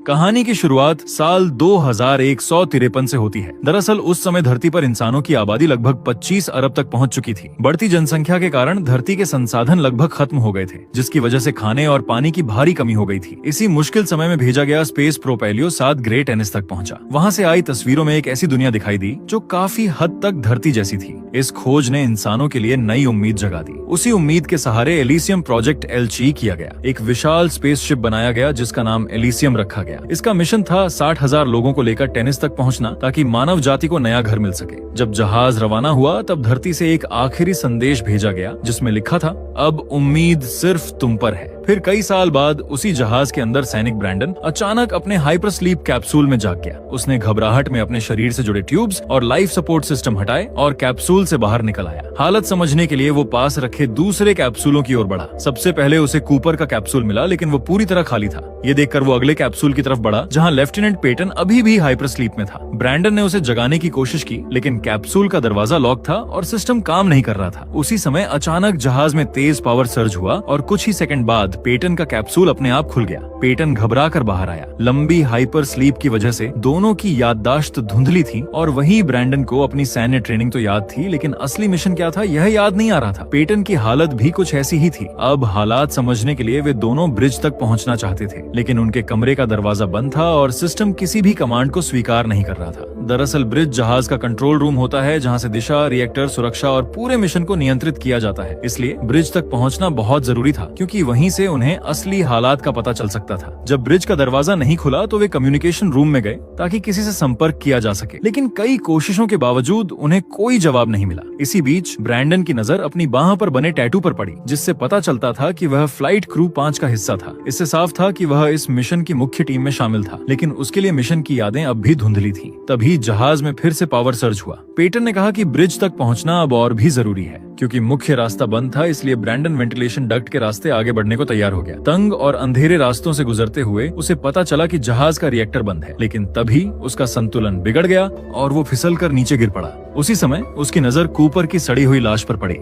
कहानी की शुरुआत साल 2153 से होती है। दरअसल उस समय धरती पर इंसानों की आबादी लगभग 25 अरब तक पहुंच चुकी थी। बढ़ती जनसंख्या के कारण धरती के संसाधन लगभग खत्म हो गए थे, जिसकी वजह से खाने और पानी की भारी कमी हो गई थी। इसी मुश्किल समय में भेजा गया स्पेस प्रोपेलियो 7 ग्रेट एनिस तक पहुंचा। वहां से आई तस्वीरों में एक ऐसी दुनिया दिखाई दी जो काफी हद तक धरती जैसी थी। इस खोज ने इंसानों के लिए नई उम्मीद जगा दी। उसी उम्मीद के सहारे एलिसियम प्रोजेक्ट एलची किया गया। एक विशाल स्पेसशिप बनाया गया जिसका नाम एलिसियम रखा गया। इसका मिशन था 60,000 लोगों को लेकर टेनिस तक पहुंचना, ताकि मानव जाति को नया घर मिल सके। जब जहाज रवाना हुआ तब धरती से एक आखिरी संदेश भेजा गया जिसमें लिखा था, अब उम्मीद सिर्फ तुम पर है। फिर कई साल बाद उसी जहाज के अंदर सैनिक ब्रैंडन अचानक अपने हाइपर स्लीप कैप्सूल में जाग गया। उसने घबराहट में अपने शरीर से जुड़े ट्यूब्स और लाइफ सपोर्ट सिस्टम हटाए और कैप्सूल से बाहर निकल आया। हालत समझने के लिए वो पास रखे दूसरे कैप्सूलों की ओर बढ़ा। सबसे पहले उसे कूपर का कैप्सूल मिला, लेकिन वो पूरी तरह खाली था। ये देखकर वो अगले कैप्सूल की तरफ बढ़ा जहाँ लेफ्टिनेंट पेटन अभी भी हाइपर स्लीप में था। ब्रैंडन ने उसे जगाने की कोशिश की, लेकिन कैप्सूल का दरवाजा लॉक था और सिस्टम काम नहीं कर रहा था। उसी समय अचानक जहाज में तेज पावर सर्ज हुआ और कुछ ही सेकंड बाद पेटन का कैप्सूल अपने आप खुल गया। पेटन घबरा कर बाहर आया। लंबी हाइपर स्लीप की वजह से दोनों की याददाश्त धुंधली थी और वहीं ब्रैंडन को अपनी सैन्य ट्रेनिंग तो याद थी, लेकिन असली मिशन क्या था यह याद नहीं आ रहा था। पेटन की हालत भी कुछ ऐसी ही थी। अब हालात समझने के लिए वे दोनों ब्रिज तक पहुंचना चाहते थे, लेकिन उनके कमरे का दरवाजा बंद था और सिस्टम किसी भी कमांड को स्वीकार नहीं कर रहा था। दरअसल ब्रिज जहाज का कंट्रोल रूम होता है जहाँ से दिशा, रिएक्टर, सुरक्षा और पूरे मिशन को नियंत्रित किया जाता है। इसलिए ब्रिज तक पहुंचना बहुत जरूरी था, क्योंकि वहीं से उन्हें असली हालात का पता चल सकता था। जब ब्रिज का दरवाजा नहीं खुला तो वे कम्युनिकेशन रूम में गए ताकि किसी से संपर्क किया जा सके, लेकिन कई कोशिशों के बावजूद उन्हें कोई जवाब नहीं मिला। इसी बीच ब्रैंडन की नजर अपनी बाह पर बने टैटू पर पड़ी, जिससे पता चलता था कि वह फ्लाइट क्रू 5 का हिस्सा था। इससे साफ था कि वह इस मिशन की मुख्य टीम में शामिल था, लेकिन उसके लिए मिशन की यादें अब भी धुंधली थी। तभी जहाज में फिर से पावर सर्ज हुआ। पेटन ने कहा कि ब्रिज तक पहुंचना अब और भी जरूरी है। क्योंकि मुख्य रास्ता बंद था, इसलिए ब्रैंडन वेंटिलेशन डक्ट के रास्ते आगे बढ़ने को तैयार हो गया। तंग और अंधेरे रास्तों से गुजरते हुए उसे पता चला कि जहाज का रिएक्टर बंद है, लेकिन तभी उसका संतुलन बिगड़ गया और वो फिसलकर नीचे गिर पड़ा। उसी समय उसकी नजर कूपर की सड़ी हुई लाश पर पड़ी।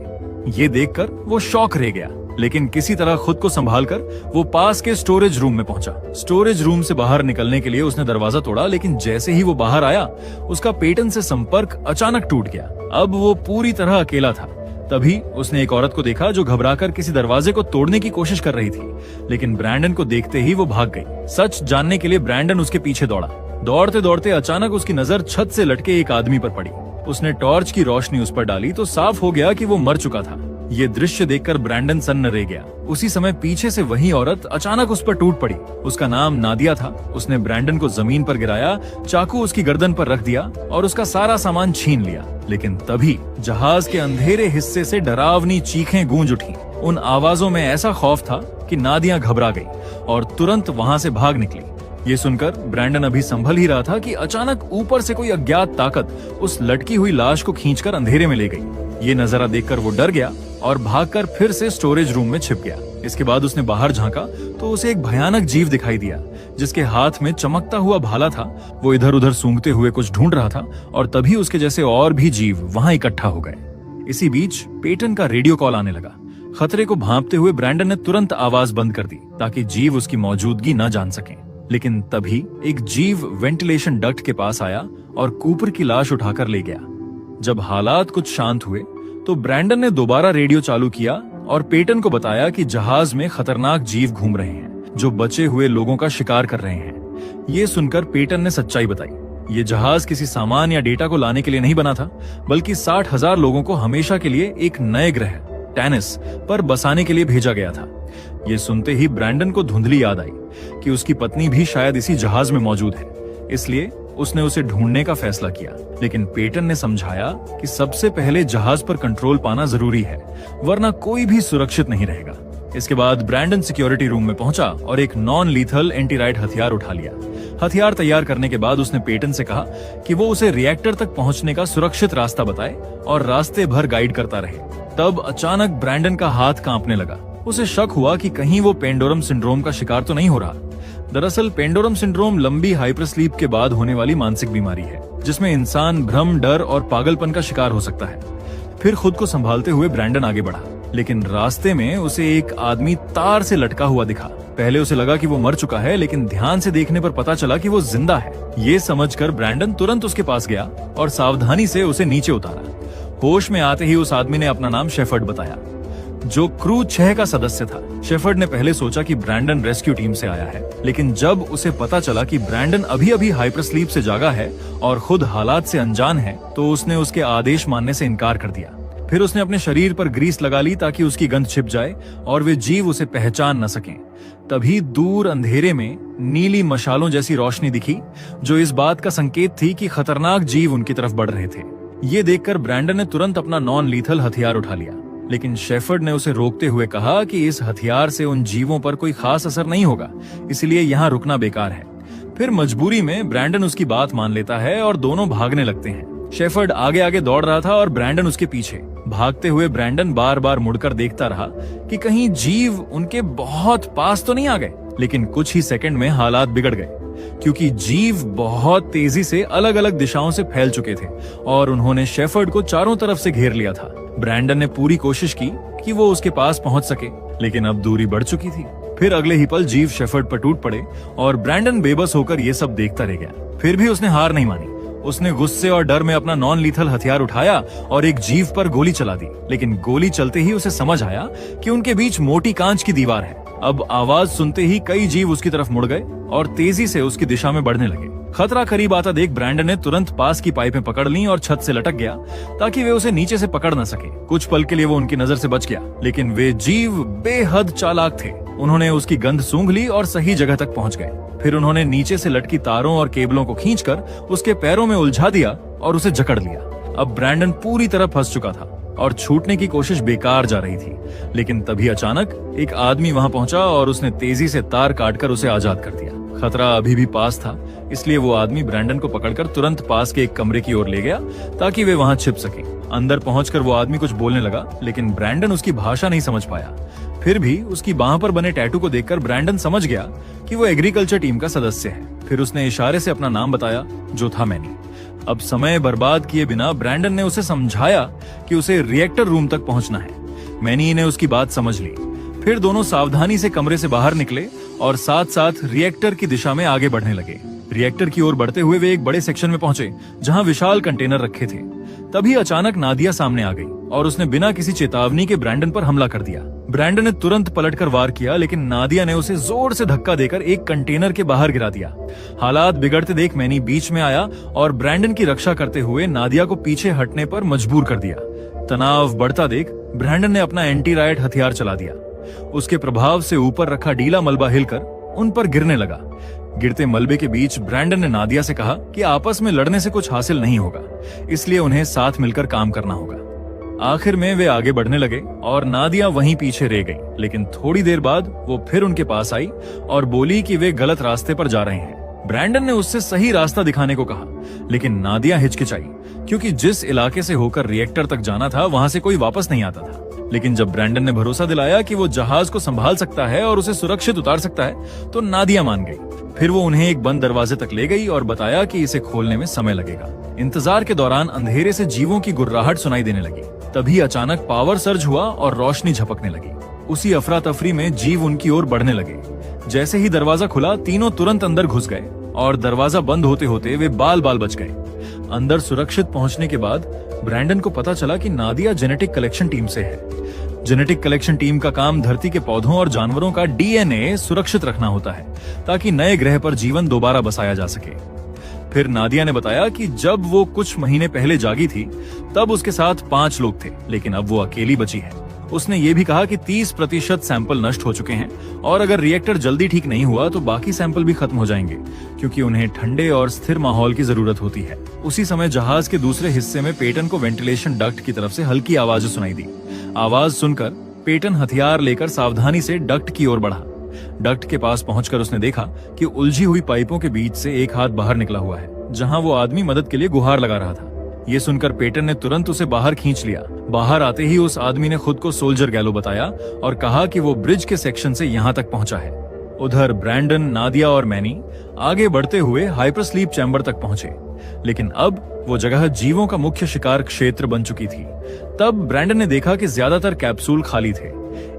ये देखकर वो शॉक रह गया, लेकिन किसी तरह खुद को संभालकर वो पास के स्टोरेज रूम में पहुंचा। स्टोरेज रूम से बाहर निकलने के लिए उसने दरवाजा तोड़ा, लेकिन जैसे ही वो बाहर आया उसका पेटन से संपर्क अचानक टूट गया। अब वो पूरी तरह अकेला था। तभी उसने एक औरत को देखा जो घबराकर किसी दरवाजे को तोड़ने की कोशिश कर रही थी, लेकिन ब्रैंडन को देखते ही वो भाग गई। सच जानने के लिए ब्रैंडन उसके पीछे दौड़ा। दौड़ते दौड़ते अचानक उसकी नजर छत से लटके एक आदमी पर पड़ी। उसने टॉर्च की रोशनी उस पर डाली तो साफ हो गया कि वो मर चुका था। ये दृश्य देखकर ब्रैंडन सन्न रह गया। उसी समय पीछे से वही औरत अचानक उस पर टूट पड़ी। उसका नाम नादिया था। उसने ब्रैंडन को जमीन पर गिराया, चाकू उसकी गर्दन पर रख दिया और उसका सारा सामान छीन लिया। लेकिन तभी जहाज के अंधेरे हिस्से से डरावनी चीखें गूंज उठी। उन आवाजों में ऐसा खौफ था कि नादिया घबरा गई और तुरंत वहां से भाग निकली। ये सुनकर ब्रैंडन अभी संभल ही रहा था कि अचानक ऊपर से कोई अज्ञात ताकत उस लटकी हुई लाश को खींचकर अंधेरे में ले गई। ये नजारा देखकर वो डर गया और भागकर फिर से स्टोरेज रूम में छिप गया। इसके बाद उसने बाहर झांका तो उसे एक भयानक जीव दिखाई दिया, जिसके हाथ में चमकता हुआ भाला था। वो इधर उधर सूंघते हुए कुछ ढूंढ रहा था और तभी उसके जैसे और भी जीव वहां इकट्ठा हो गए। इसी बीच पेटन का रेडियो कॉल आने लगा। खतरे को भांपते हुए ब्रैंडन ने तुरंत आवाज बंद कर दी ताकि जीव उसकी मौजूदगी न जान सके। लेकिन तभी एक जीव वेंटिलेशन डक्ट के पास आया और कूपर की लाश उठाकर ले गया। जब हालात कुछ शांत हुए तो ब्रैंडन ने दोबारा रेडियो चालू किया और पेटन को बताया कि जहाज में खतरनाक जीव घूम रहे हैं जो बचे हुए लोगों का शिकार कर रहे हैं। ये सुनकर पेटन ने सच्चाई बताई। ये जहाज किसी सामान या डेटा को लाने के लिए नहीं बना था, बल्कि 60,000 लोगों को हमेशा के लिए एक नए ग्रह टेनिस पर बसाने के लिए भेजा गया था। ये सुनते ही ब्रैंडन को धुंधली याद आई कि उसकी पत्नी भी शायद इसी जहाज में मौजूद है। इसलिए उसने उसे ढूंढने का फैसला किया, लेकिन पेटन ने समझाया कि सबसे पहले जहाज पर कंट्रोल पाना जरूरी है, वरना कोई भी सुरक्षित नहीं रहेगा। इसके बाद ब्रैंडन सिक्योरिटी रूम में पहुंचा और एक नॉन लीथल एंटीराइड हथियार उठा लिया। हथियार तैयार करने के बाद उसने पेटन से कहा कि वो उसे रिएक्टर तक पहुंचने का सुरक्षित रास्ता बताए और रास्ते भर गाइड करता रहे। तब अचानक ब्रैंडन का हाथ कांपने लगा। उसे शक हुआ कि कहीं वो पेंडोरम सिंड्रोम का शिकार तो नहीं हो रहा। दरअसल पेंडोरम सिंड्रोम लंबी हाइपरस्लीप के बाद होने वाली मानसिक बीमारी है, जिसमें इंसान भ्रम, डर और पागलपन का शिकार हो सकता है। फिर खुद को संभालते हुए ब्रैंडन आगे बढ़ा, लेकिन रास्ते में उसे एक आदमी तार से लटका हुआ दिखा। पहले उसे लगा कि वो मर चुका है, लेकिन ध्यान से देखने पर पता चला कि वो जिंदा है। ये समझकर ब्रैंडन तुरंत उसके पास गया और सावधानी से उसे नीचे उतारा। होश में आते ही उस आदमी ने अपना नाम शेफर्ड बताया, जो क्रू 6 का सदस्य था। शेफर्ड ने पहले सोचा कि ब्रैंडन रेस्क्यू टीम से आया है, लेकिन जब उसे पता चला कि ब्रैंडन अभी अभी हाइपरस्लीप से जागा है और खुद हालात से अनजान है, तो उसने उसके आदेश मानने से इनकार कर दिया। फिर उसने अपने शरीर पर ग्रीस लगा ली ताकि उसकी गंध छिप जाए और वे जीव उसे पहचान न सकें। तभी दूर अंधेरे में नीली मशालों जैसी रोशनी दिखी, जो इस बात का संकेत थी कि खतरनाक जीव उनकी तरफ बढ़ रहे थे। ये देखकर ब्रैंडन ने तुरंत अपना नॉन लीथल हथियार उठा लिया, लेकिन शेफर्ड ने उसे रोकते हुए कहा कि इस हथियार से उन जीवों पर कोई खास असर नहीं होगा, इसलिए यहाँ रुकना बेकार है। फिर मजबूरी में ब्रैंडन उसकी बात मान लेता है और दोनों भागने लगते हैं। शेफर्ड आगे आगे दौड़ रहा था और ब्रैंडन उसके पीछे। भागते हुए ब्रैंडन बार बार मुड़कर देखता रहा कि कहीं जीव उनके बहुत पास तो नहीं आ गए, लेकिन कुछ ही सेकंड में हालात बिगड़ गए, क्योंकि जीव बहुत तेजी से अलग अलग दिशाओं से फैल चुके थे और उन्होंने शेफर्ड को चारों तरफ से घेर लिया था। ब्रैंडन ने पूरी कोशिश की कि वो उसके पास पहुंच सके, लेकिन अब दूरी बढ़ चुकी थी। फिर अगले ही पल जीव शेफर्ड पर टूट पड़े और ब्रैंडन बेबस होकर ये सब देखता रह गया। फिर भी उसने हार नहीं मानी। उसने गुस्से और डर में अपना नॉन लीथल हथियार उठाया और एक जीव पर गोली चला दी, लेकिन गोली चलते ही उसे समझ आया कि उनके बीच मोटी कांच की दीवार है। अब आवाज सुनते ही कई जीव उसकी तरफ मुड़ गए और तेजी से उसकी दिशा में बढ़ने लगे। खतरा करीब आता देख ब्रैंडन ने तुरंत पास की पाइपें पकड़ ली और छत से लटक गया ताकि वे उसे नीचे से पकड़ न सके। कुछ पल के लिए वो उनकी नजर से बच गया, लेकिन वे जीव बेहद चालाक थे। उन्होंने उसकी गंध सूंघ ली और सही जगह तक पहुंच गए। फिर उन्होंने नीचे से लटकी तारों और केबलों को खींचकर उसके पैरों में उलझा दिया और उसे जकड़ लिया। अब ब्रैंडन पूरी तरह फंस चुका था और छूटने की कोशिश बेकार जा रही थी, लेकिन तभी अचानक एक आदमी वहां पहुंचा और उसने तेजी से तार काटकर उसे आजाद कर दिया। खतरा अभी भी पास था, इसलिए वो आदमी ब्रैंडन को पकड़कर तुरंत पास के एक कमरे की ओर ले गया ताकि वे वहां छिप सके। अंदर पहुंचकर वो आदमी कुछ बोलने लगा, लेकिन ब्रैंडन उसकी भाषा नहीं समझ पाया। फिर भी उसकी बाह पर बने टैटू को देखकर ब्रैंडन समझ गया कि वो एग्रीकल्चर टीम का सदस्य है। फिर उसने इशारे से अपना नाम बताया, जो था मैनी। अब समय बर्बाद किए बिना ब्रैंडन ने उसे समझाया कि उसे रिएक्टर रूम तक पहुंचना है। मैनी ने उसकी बात समझ ली। फिर दोनों सावधानी से कमरे से बाहर निकले और साथ साथ रिएक्टर की दिशा में आगे बढ़ने लगे। रिएक्टर की ओर बढ़ते हुए वे एक बड़े सेक्शन में पहुंचे जहां विशाल कंटेनर रखे थे। तभी अचानक नादिया सामने आ गई और उसने बिना किसी चेतावनी के ब्रैंडन पर हमला कर दिया। ब्रैंडन ने तुरंत पलटकर वार किया, लेकिन नादिया ने उसे जोर से धक्का देकर एक कंटेनर के बाहर गिरा दिया। हालात बिगड़ते देख मैनी बीच में आया और ब्रैंडन की रक्षा करते हुए नादिया को पीछे हटने पर मजबूर कर दिया। तनाव बढ़ता देख ब्रैंडन ने अपना एंटी राइट हथियार चला दिया। उसके प्रभाव से ऊपर रखा डीला मलबा हिलकर उन पर गिरने लगा। गिरते मलबे के बीच ब्रैंडन ने नादिया से कहा कि आपस में लड़ने से कुछ हासिल नहीं होगा, इसलिए उन्हें साथ मिलकर काम करना होगा। आखिर में वे आगे बढ़ने लगे और नादिया वहीं पीछे रह गई, लेकिन थोड़ी देर बाद वो फिर उनके पास आई और बोली कि वे गलत रास्ते पर जा रहे हैं। ब्रैंडन ने उससे सही रास्ता दिखाने को कहा, लेकिन नादिया हिचकिचाई, क्योंकि जिस इलाके से होकर रिएक्टर तक जाना था वहां से कोई वापस नहीं आता था। लेकिन जब ब्रैंडन ने भरोसा दिलाया कि वो जहाज को संभाल सकता है और उसे सुरक्षित उतार सकता है, तो नादिया मान गई। फिर वो उन्हें एक बंद दरवाजे तक ले गई और बताया कि इसे खोलने में समय लगेगा। इंतजार के दौरान अंधेरे से जीवों की गुर्राहट सुनाई देने लगी। तभी अचानक पावर सर्ज हुआ और रोशनी झपकने लगी। उसी अफरा तफरी में जीव उनकी ओर बढ़ने लगे। जैसे ही दरवाजा खुला, तीनों तुरंत अंदर घुस गए और दरवाजा बंद होते होते वे बाल बाल बच गए। अंदर सुरक्षित पहुंचने के बाद ब्रैंडन को पता चला कि नादिया जेनेटिक कलेक्शन टीम से है। जेनेटिक कलेक्शन टीम का काम धरती के पौधों और जानवरों का डीएनए सुरक्षित रखना होता है, ताकि नए ग्रह पर जीवन दोबारा बसाया जा सके। फिर नादिया ने बताया कि जब वो कुछ महीने पहले जागी थी, तब उसके साथ 5 लोग थे, लेकिन अब वो अकेली बची है। उसने ये भी कहा कि 30% सैंपल नष्ट हो चुके हैं और अगर रिएक्टर जल्दी ठीक नहीं हुआ तो बाकी सैंपल भी खत्म हो जाएंगे, क्योंकि उन्हें ठंडे और स्थिर माहौल की जरूरत होती है। उसी समय जहाज के दूसरे हिस्से में पेटन को वेंटिलेशन डक्ट की तरफ से हल्की आवाज सुनाई दी। आवाज सुनकर पेटन हथियार लेकर सावधानी से डक्ट की ओर बढ़ा। डक्ट के पास पहुंचकर उसने देखा कि उलझी हुई पाइपों के बीच से एक हाथ बाहर निकला हुआ है, जहां वो आदमी मदद के लिए गुहार लगा रहा था। ये सुनकर पेटन ने तुरंत उसे बाहर खींच लिया। बाहर आते ही उस आदमी ने खुद को सोल्जर गैलो बताया और कहा कि वो ब्रिज के सेक्शन से यहाँ तक पहुंचा है। उधर ब्रैंडन, नादिया और मैनी आगे बढ़ते हुए हाइपरस्लीप चैम्बर तक पहुंचे, लेकिन अब वो जगह जीवों का मुख्य शिकार क्षेत्र बन चुकी थी। तब ब्रैंडन ने देखा कि ज्यादातर कैप्सूल खाली थे।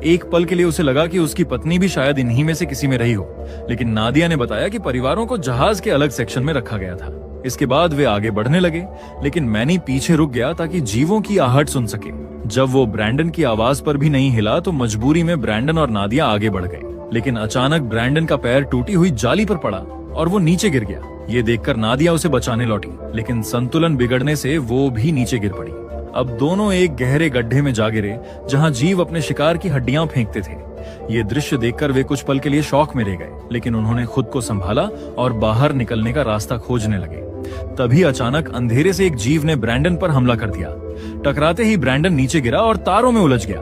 एक पल के लिए उसे लगा कि उसकी पत्नी भी शायद इन्हीं में से किसी में रही हो, लेकिन नादिया ने बताया कि परिवारों को जहाज के अलग सेक्शन में रखा गया था। इसके बाद वे आगे बढ़ने लगे, लेकिन मैनी पीछे रुक गया ताकि जीवों की आहट सुन सके। जब वो ब्रैंडन की आवाज पर भी नहीं हिला तो मजबूरी में ब्रैंडन और नादिया आगे बढ़ गए, लेकिन अचानक ब्रैंडन का पैर टूटी हुई जाली पर पड़ा और वो नीचे गिर गया। ये देखकर नादिया उसे बचाने लौटी, लेकिन संतुलन बिगड़ने से वो भी नीचे गिर पड़ी। अब दोनों एक गहरे गड्ढे में जा गिरे जहां जीव अपने शिकार की हड्डियां फेंकते थे। ये दृश्य देखकर वे कुछ पल के लिए शॉक में रह गए, लेकिन उन्होंने खुद को संभाला और बाहर निकलने का रास्ता खोजने लगे। तभी अचानक अंधेरे से एक जीव ने ब्रैंडन पर हमला कर दिया। टकराते ही ब्रैंडन नीचे गिरा और तारों में उलझ गया।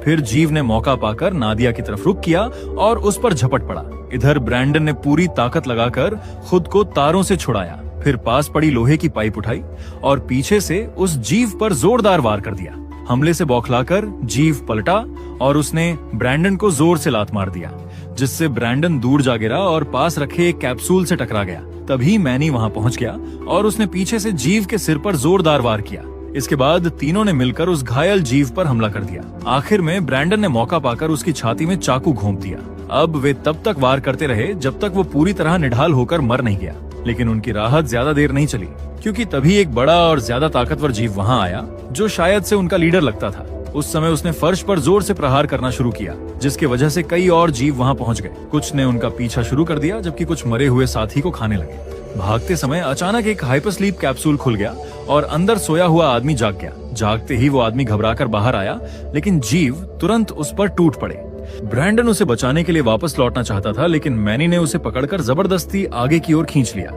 फिर जीव ने मौका पाकर नादिया की तरफ रुख किया और उस पर झपट पड़ा। इधर ब्रैंडन ने पूरी ताकत लगाकर खुद को तारों से छुड़ाया, फिर पास पड़ी लोहे की पाइप उठाई और पीछे से उस जीव पर जोरदार वार कर दिया। हमले से बौखलाकर जीव पलटा और उसने ब्रैंडन को जोर से लात मार दिया, जिससे ब्रैंडन दूर जा गिरा और पास रखे एक कैप्सूल से टकरा गया। तभी मैनी वहां पहुंच गया और उसने पीछे से जीव के सिर पर जोरदार वार किया। इसके बाद तीनों ने मिलकर उस घायल जीव पर हमला कर दिया। आखिर में ब्रैंडन ने मौका पाकर उसकी छाती में चाकू घोंप दिया। अब वे तब तक वार करते रहे जब तक वो पूरी तरह निढाल होकर मर नहीं गया, लेकिन उनकी राहत ज्यादा देर नहीं चली, क्योंकि तभी एक बड़ा और ज्यादा ताकतवर जीव वहां आया जो शायद से उनका लीडर लगता था। उस समय उसने फर्श पर जोर से प्रहार करना शुरू किया, जिसकी वजह से कई और जीव वहां पहुंच गए। कुछ ने उनका पीछा शुरू कर दिया, जबकि कुछ मरे हुए साथी को खाने लगे। भागते समय अचानक एक हाइपर स्लीप कैप्सूल खुल गया और अंदर सोया हुआ आदमी जाग गया। जागते ही वो आदमी घबराकर बाहर आया, लेकिन जीव तुरंत उस पर टूट पड़े। ब्रैंडन उसे बचाने के लिए वापस लौटना चाहता था, लेकिन मैनी ने उसे पकड़कर जबरदस्ती आगे की ओर खींच लिया।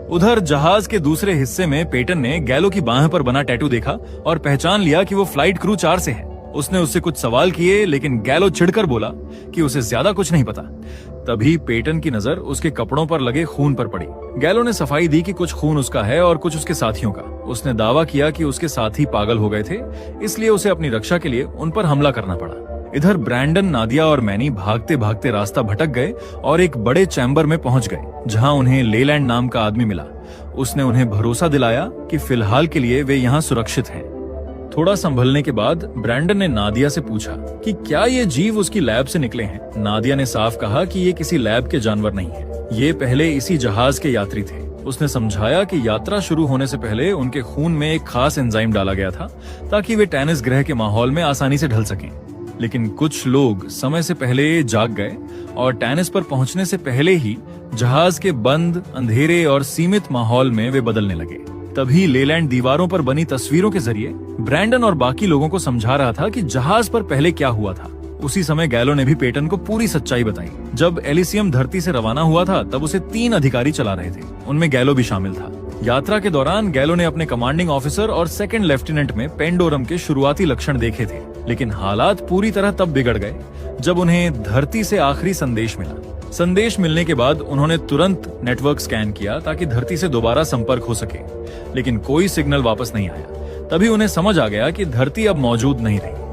उधर जहाज के दूसरे हिस्से में पेटन ने गैलो की बाह पर बना टैटू देखा और पहचान लिया कि वो फ्लाइट क्रू 4 से है। उसने उससे कुछ सवाल किए, लेकिन गैलो चिढ़कर बोला कि उसे ज्यादा कुछ नहीं पता। तभी पेटन की नजर उसके कपड़ों पर लगे खून पर पड़ी। गैलो ने सफाई दी कि कुछ खून उसका है और कुछ उसके साथियों का। उसने दावा किया कि उसके साथी पागल हो गए थे, इसलिए उसे अपनी रक्षा के लिए उन पर हमला करना पड़ा। इधर ब्रैंडन, नादिया और मैनी भागते भागते रास्ता भटक गए और एक बड़े चैम्बर में पहुंच गए, जहां उन्हें लेलैंड नाम का आदमी मिला। उसने उन्हें भरोसा दिलाया कि फिलहाल के लिए वे यहाँ सुरक्षित हैं। थोड़ा संभलने के बाद ब्रैंडन ने नादिया से पूछा कि क्या ये जीव उसकी लैब से निकले हैं। नादिया ने साफ कहा कि ये किसी लैब के जानवर नहीं है, ये पहले इसी जहाज के यात्री थे। उसने समझाया कि यात्रा शुरू होने से पहले उनके खून में एक खास एंजाइम डाला गया था ताकि वे टैनिस ग्रह के माहौल में आसानी से ढल सकें। लेकिन कुछ लोग समय से पहले जाग गए और टैनिस पर पहुंचने से पहले ही जहाज के बंद, अंधेरे और सीमित माहौल में वे बदलने लगे। तभी लेलैंड दीवारों पर बनी तस्वीरों के जरिए ब्रैंडन और बाकी लोगों को समझा रहा था कि जहाज पर पहले क्या हुआ था। उसी समय गैलो ने भी पेटन को पूरी सच्चाई बताई। जब एलिसियम धरती से रवाना हुआ था तब उसे 3 अधिकारी चला रहे थे, उनमें गैलो भी शामिल था। यात्रा के दौरान गैलो ने अपने कमांडिंग ऑफिसर और सेकंड लेफ्टिनेंट में पेंडोरम के शुरुआती लक्षण देखे थे, लेकिन हालात पूरी तरह तब बिगड़ गए जब उन्हें धरती से आखिरी संदेश मिला। संदेश मिलने के बाद उन्होंने तुरंत नेटवर्क स्कैन किया ताकि धरती से दोबारा संपर्क हो सके, लेकिन कोई सिग्नल वापस नहीं आया। तभी उन्हें समझ आ गया कि धरती अब मौजूद नहीं रही।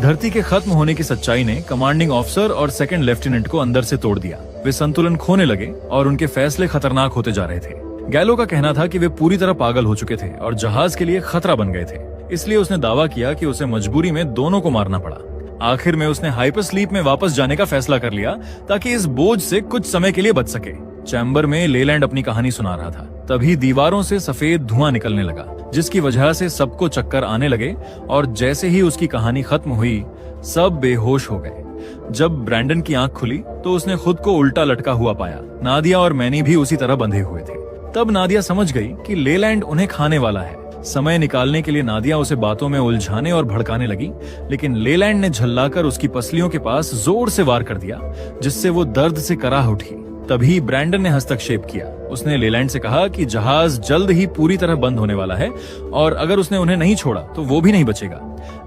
धरती के खत्म होने की सच्चाई ने कमांडिंग ऑफिसर और सेकंड लेफ्टिनेंट को अंदर से तोड़ दिया। वे संतुलन खोने लगे और उनके फैसले खतरनाक होते जा रहे थे। गैलो का कहना था कि वे पूरी तरह पागल हो चुके थे और जहाज के लिए खतरा बन गए थे, इसलिए उसने दावा किया कि उसे मजबूरी में दोनों को मारना पड़ा। आखिर में उसने हाइपर स्लीप में वापस जाने का फैसला कर लिया ताकि इस बोझ से कुछ समय के लिए बच सके। चैम्बर में लेलैंड अपनी कहानी सुना रहा था। तभी दीवारों से सफेद धुआं निकलने लगा, जिसकी वजह से सबको चक्कर आने लगे और जैसे ही उसकी कहानी खत्म हुई सब बेहोश हो गए। जब ब्रैंडन की आंख खुली तो उसने खुद को उल्टा लटका हुआ पाया। नादिया और मैनी भी उसी तरह बंधे हुए थे। तब नादिया समझ गई कि लेलैंड उन्हें खाने वाला है। समय निकालने के लिए नादिया उसे बातों में उलझाने और भड़काने लगी, लेकिन लेलैंड ने झल्लाकर उसकी पसलियों के पास जोर से वार कर दिया, जिससे वो दर्द से कराह उठी। तभी ब्रैंडन ने हस्तक्षेप किया। उसने लेलैंड से कहा कि जहाज जल्द ही पूरी तरह बंद होने वाला है और अगर उसने उन्हें नहीं छोड़ा तो वो भी नहीं बचेगा।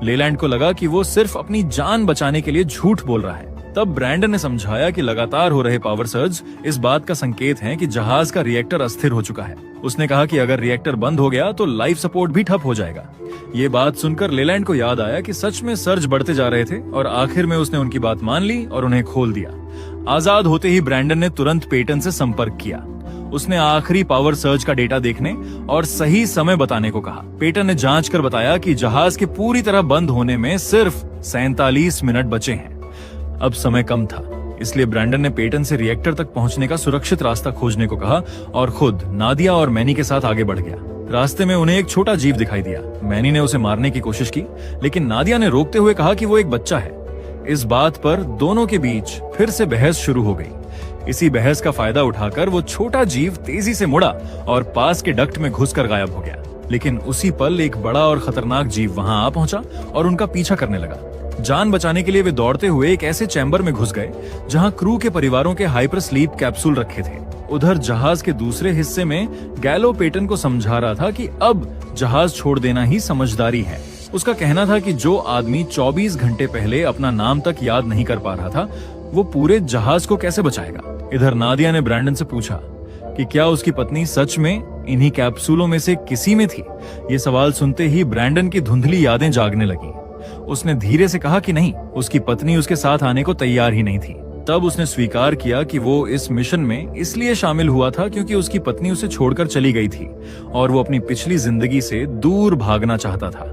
लेलैंड को लगा कि वो सिर्फ अपनी जान बचाने के लिए झूठ बोल रहा है। तब ब्रैंडन ने समझाया कि लगातार हो रहे पावर सर्ज इस बात का संकेत है कि जहाज का रिएक्टर अस्थिर हो चुका है। उसने कहा कि अगर रिएक्टर बंद हो गया तो लाइफ सपोर्ट भी ठप हो जाएगा। ये बात सुनकर लेलैंड को याद आया कि सच में सर्ज बढ़ते जा रहे थे और आखिर में उसने उनकी बात मान ली और उन्हें खोल दिया। आजाद होते ही ब्रैंडन ने तुरंत पेटन से संपर्क किया। उसने आखिरी पावर सर्ज का डेटा देखने और सही समय बताने को कहा। पेटन ने जांच कर बताया कि जहाज के पूरी तरह बंद होने में सिर्फ 47 मिनट बचे हैं। अब समय कम था, इसलिए ब्रैंडन ने पेटन से रिएक्टर तक पहुंचने का सुरक्षित रास्ता खोजने को कहा और खुद नादिया और मैनी के साथ आगे बढ़ गया। रास्ते में उन्हें एक छोटा जीव दिखाई दिया। मैनी ने उसे मारने की कोशिश की, लेकिन नादिया ने रोकते हुए कहा कि वो एक बच्चा है। इस बात पर दोनों के बीच फिर से बहस शुरू हो गई। इसी बहस का फायदा उठाकर वो छोटा जीव तेजी से मुड़ा और पास के डक्ट में घुसकर गायब हो गया। लेकिन उसी पल एक बड़ा और खतरनाक जीव वहां आ पहुंचा और उनका पीछा करने लगा। जान बचाने के लिए वे दौड़ते हुए एक ऐसे चैम्बर में घुस गए जहां क्रू के परिवारों के हाइपर स्लीप कैप्सूल रखे थे। उधर जहाज के दूसरे हिस्से में गैलो पेटन को समझा रहा था कि अब जहाज छोड़ देना ही समझदारी है। उसका कहना था कि जो आदमी 24 घंटे पहले अपना नाम तक याद नहीं कर पा रहा था, वो पूरे जहाज को कैसे बचाएगा। इधर नादिया ने ब्रैंडन से पूछा कि क्या उसकी पत्नी सच में इन्हीं कैप्सूलों में से किसी में थी। ये सवाल सुनते ही ब्रैंडन की धुंधली यादें जागने लगी। उसने धीरे से कहा कि नहीं, उसकी पत्नी उसके साथ आने को तैयार ही नहीं थी। तब उसने स्वीकार किया कि वो इस मिशन में इसलिए शामिल हुआ था क्योंकि उसकी पत्नी उसे छोड़कर चली गई थी और वो अपनी पिछली जिंदगी से दूर भागना चाहता था।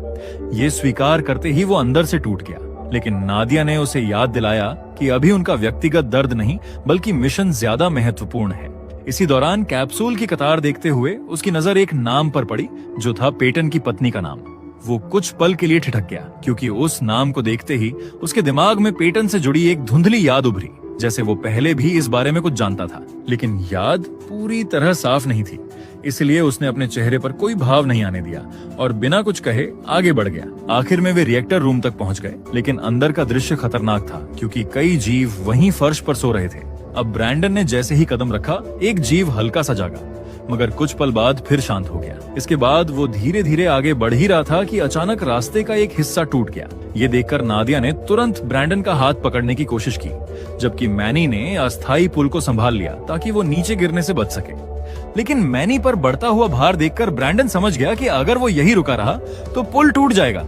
ये स्वीकार करते ही वो अंदर से टूट गया, लेकिन नादिया ने उसे याद दिलाया कि अभी उनका व्यक्तिगत दर्द नहीं बल्कि मिशन ज्यादा महत्वपूर्ण है। इसी दौरान कैप्सूल की कतार देखते हुए उसकी नजर एक नाम पर पड़ी, जो था पेटन की पत्नी का नाम। वो कुछ पल के लिए ठिठक गया क्योंकि उस नाम को देखते ही उसके दिमाग में पेटन से जुड़ी एक धुंधली याद उभरी, जैसे वो पहले भी इस बारे में कुछ जानता था, लेकिन याद पूरी तरह साफ नहीं थी। इसलिए उसने अपने चेहरे पर कोई भाव नहीं आने दिया और बिना कुछ कहे आगे बढ़ गया। आखिर में वे रिएक्टर रूम तक पहुंच गए, लेकिन अंदर का दृश्य खतरनाक था क्योंकि कई जीव वहीं फर्श पर सो रहे थे। अब ब्रैंडन ने जैसे ही कदम रखा, एक जीव हल्का सा जागा, मगर कुछ पल बाद फिर शांत हो गया। इसके बाद वो धीरे धीरे आगे बढ़ ही रहा था कि अचानक रास्ते का एक हिस्सा टूट गया। ये देखकर नादिया ने तुरंत ब्रैंडन का हाथ पकड़ने की कोशिश की, जबकि मैनी ने अस्थायी पुल को संभाल लिया ताकि वो नीचे गिरने से बच सके। लेकिन मैनी पर बढ़ता हुआ भार देखकर ब्रैंडन समझ गया कि अगर वो यही रुका रहा तो पुल टूट जाएगा।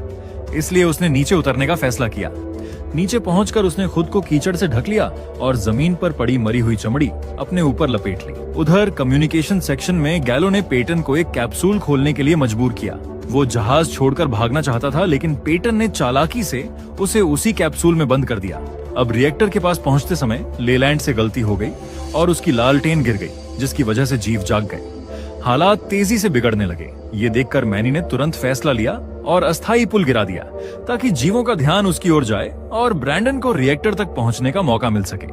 इसलिए उसने नीचे उतरने का फैसला किया। नीचे पहुंचकर उसने खुद को कीचड़ से ढक लिया और जमीन पर पड़ी मरी हुई चमड़ी अपने ऊपर लपेट ली। उधर कम्युनिकेशन सेक्शन में गैलो ने पेटन को एक कैप्सूल खोलने के लिए मजबूर किया। वो जहाज छोड़कर भागना चाहता था, लेकिन पेटन ने चालाकी से उसे उसी कैप्सूल में बंद कर दिया। अब रिएक्टर के पास पहुंचते समय लेलैंड से गलती हो गई और उसकी लालटेन गिर गई, जिसकी वजह से जीव जाग गए। हालात तेजी से बिगड़ने लगे। ये देखकर मैनी ने तुरंत फैसला लिया और अस्थायी पुल गिरा दिया ताकि जीवों का ध्यान उसकी ओर जाए और ब्रैंडन को रिएक्टर तक पहुंचने का मौका मिल सके।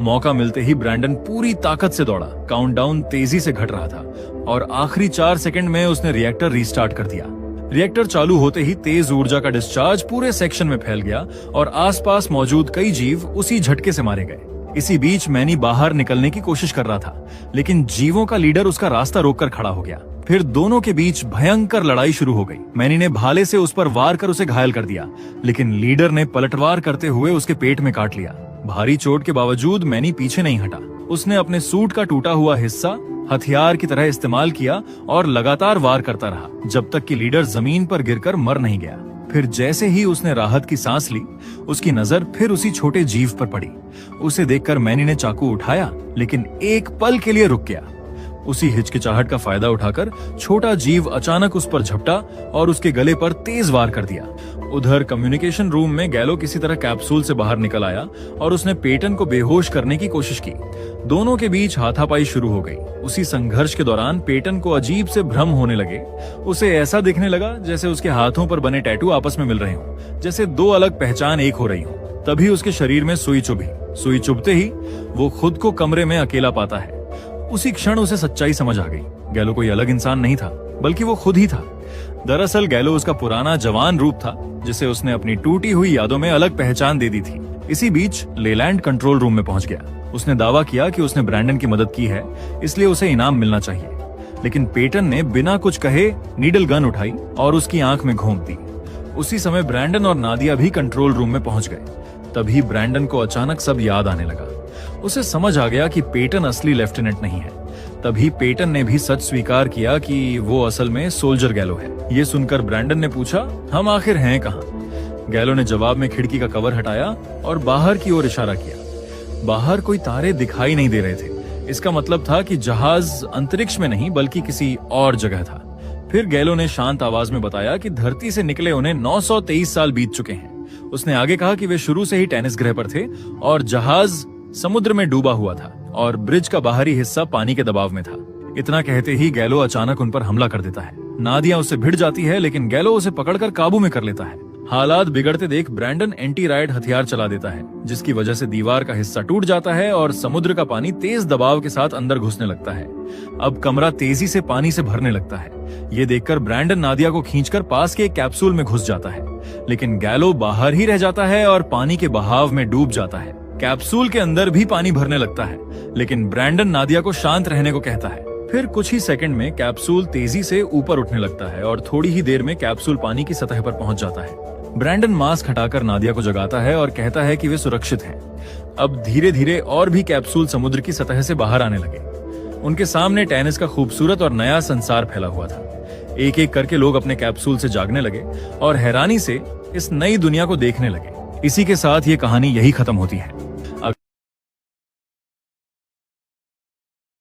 मौका मिलते ही ब्रैंडन पूरी ताकत से दौड़ा। काउंटडाउन तेजी से घट रहा था और आखिरी 4 सेकंड में उसने रिएक्टर रीस्टार्ट कर दिया। रिएक्टर चालू होते ही तेज ऊर्जा का डिस्चार्ज पूरे सेक्शन में फैल गया और आसपास मौजूद कई जीव उसी झटके से मारे गए। इसी बीच मैनी बाहर निकलने की कोशिश कर रहा था, लेकिन जीवों का लीडर उसका रास्ता रोककर खड़ा हो गया। फिर दोनों के बीच भयंकर लड़ाई शुरू हो गई। मैनी ने भाले से उस पर वार कर उसे घायल कर दिया, लेकिन लीडर ने पलटवार करते हुए उसके पेट में काट लिया। भारी चोट के बावजूद मैनी पीछे नहीं हटा। उसने अपने सूट का टूटा हुआ हिस्सा हथियार की तरह इस्तेमाल किया और लगातार वार करता रहा जब तक कि लीडर जमीन पर गिरकर मर नहीं गया। फिर जैसे ही उसने राहत की सांस ली, उसकी नजर फिर उसी छोटे जीव पर पड़ी। उसे देखकर मैनी ने चाकू उठाया, लेकिन एक पल के लिए रुक गया। उसी हिचकिचाहट का फायदा उठाकर छोटा जीव अचानक उस पर झपटा और उसके गले पर तेज वार कर दिया। उधर कम्युनिकेशन रूम में गैलो किसी तरह कैप्सूल से बाहर निकल आया और उसने पेटन को बेहोश करने की कोशिश की। दोनों के बीच हाथापाई शुरू हो गई। उसी संघर्ष के दौरान पेटन को अजीब से भ्रम होने लगे। उसे ऐसा दिखने लगा जैसे उसके हाथों पर बने टैटू आपस में मिल रहे हों, जैसे दो अलग पहचान एक हो रही हो। तभी उसके शरीर में सुई चुभी। सुई चुभते ही वो खुद को कमरे में अकेला पाता है। उसी क्षण उसे सच्चाई समझ आ गई। गैलो कोई अलग इंसान नहीं था, बल्कि वो खुद ही था। दरअसल गैलो उसका पुराना जवान रूप था, जिसे उसने अपनी टूटी हुई यादों में अलग पहचान दे दी थी। इसी बीच लेलैंड कंट्रोल रूम में पहुंच गया। उसने दावा किया कि उसने ब्रैंडन की मदद की है, इसलिए उसे इनाम मिलना चाहिए। लेकिन पेटन ने बिना कुछ कहे नीडल गन उठाई और उसकी आंख में घोंप दी। उसी समय ब्रैंडन और नादिया भी कंट्रोल रूम में पहुंच गए। तभी ब्रैंडन को अचानक सब याद आने लगा। उसे समझ आ गया कि पेटन असली लेफ्टिनेंट नहीं है। तभी पेटन ने भी सच स्वीकार किया कि वो असल में सोल्जर गैलो है। ये सुनकर ब्रैंडन ने पूछा, हम आखिर हैं कहाँ? गैलो ने जवाब में खिड़की का कवर हटाया और बाहर की ओर इशारा किया। बाहर कोई तारे दिखाई नहीं दे रहे थे। इसका मतलब था कि जहाज अंतरिक्ष में नहीं बल्कि किसी और जगह था। फिर गैलो ने शांत आवाज में बताया कि धरती से निकले उन्हें 923 साल बीत चुके हैं उसने आगे कहा कि वे शुरू से ही टेनिस ग्रह पर थे और जहाज समुद्र में डूबा हुआ था और ब्रिज का बाहरी हिस्सा पानी के दबाव में था। इतना कहते ही गैलो अचानक उन पर हमला कर देता है। नादिया उससे भिड़ जाती है, लेकिन गैलो उसे पकड़कर काबू में कर लेता है। हालात बिगड़ते देख ब्रैंडन एंटी राइड हथियार चला देता है, जिसकी वजह से दीवार का हिस्सा टूट जाता है और समुद्र का पानी तेज दबाव के साथ अंदर घुसने लगता है। अब कमरा तेजी से पानी से भरने लगता है। ये देखकर ब्रैंडन नादिया को खींचकर पास के एक कैप्सूल में घुस जाता है, लेकिन गैलो बाहर ही रह जाता है और पानी के बहाव में डूब जाता है। कैप्सूल के अंदर भी पानी भरने लगता है, लेकिन ब्रैंडन नादिया को शांत रहने को कहता है। फिर कुछ ही सेकंड में कैप्सूल तेजी से ऊपर उठने लगता है और थोड़ी ही देर में कैप्सूल पानी की सतह पर पहुंच जाता है। ब्रैंडन मास्क हटाकर नादिया को जगाता है और कहता है कि वे सुरक्षित हैं। अब धीरे धीरे और भी कैप्सूल समुद्र की सतह से बाहर आने लगे। उनके सामने टेनिस का खूबसूरत और नया संसार फैला हुआ था। एक एक करके लोग अपने कैप्सूल से जागने लगे और हैरानी से इस नई दुनिया को देखने लगे। इसी के साथ ये कहानी यही खत्म होती है।